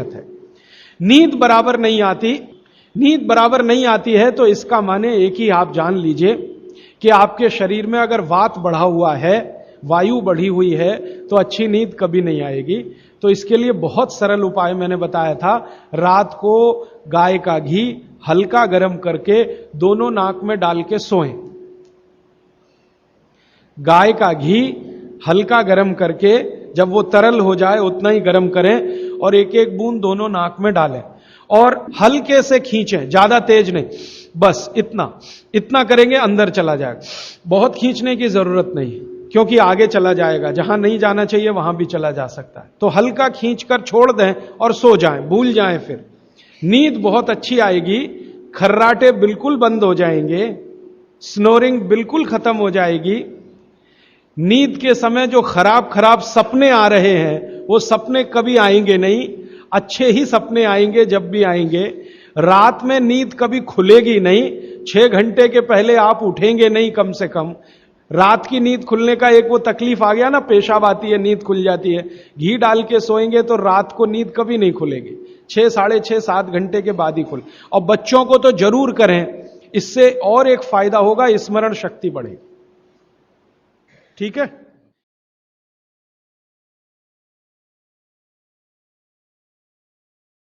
है। नींद बराबर नहीं आती, नींद बराबर नहीं आती है तो इसका माने एक ही आप जान लीजिए कि आपके शरीर में अगर वात बढ़ा हुआ है, वायु बढ़ी हुई है, तो अच्छी नींद कभी नहीं आएगी। तो इसके लिए बहुत सरल उपाय मैंने बताया था। रात को गाय का घी हल्का गर्म करके दोनों नाक में डाल के सोएं। गाय का घी हल्का गर्म करके जब वो तरल हो जाए उतना ही गर्म करें और एक एक बूंद दोनों नाक में डालें और हल्के से खींचें, ज्यादा तेज नहीं, बस इतना इतना करेंगे अंदर चला जाएगा। बहुत खींचने की जरूरत नहीं, क्योंकि आगे चला जाएगा, जहां नहीं जाना चाहिए वहां भी चला जा सकता है। तो हल्का खींचकर छोड़ दें और सो जाएं, भूल जाएं। फिर नींद बहुत अच्छी आएगी, खर्राटे बिल्कुल बंद हो जाएंगे, स्नोरिंग बिल्कुल खत्म हो जाएगी। नींद के समय जो खराब खराब सपने आ रहे हैं वो सपने कभी आएंगे नहीं, अच्छे ही सपने आएंगे। जब भी आएंगे, रात में नींद कभी खुलेगी नहीं, 6 घंटे के पहले आप उठेंगे नहीं कम से कम। रात की नींद खुलने का एक वो तकलीफ आ गया ना, पेशाब आती है, नींद खुल जाती है। घी डाल के सोएंगे तो रात को नींद कभी नहीं खुलेगी, 6, साढ़े 6, 7 घंटे के बाद ही खुले। और बच्चों को तो जरूर करें, इससे और एक फायदा होगा, स्मरण शक्ति बढ़ेगी। ठीक है।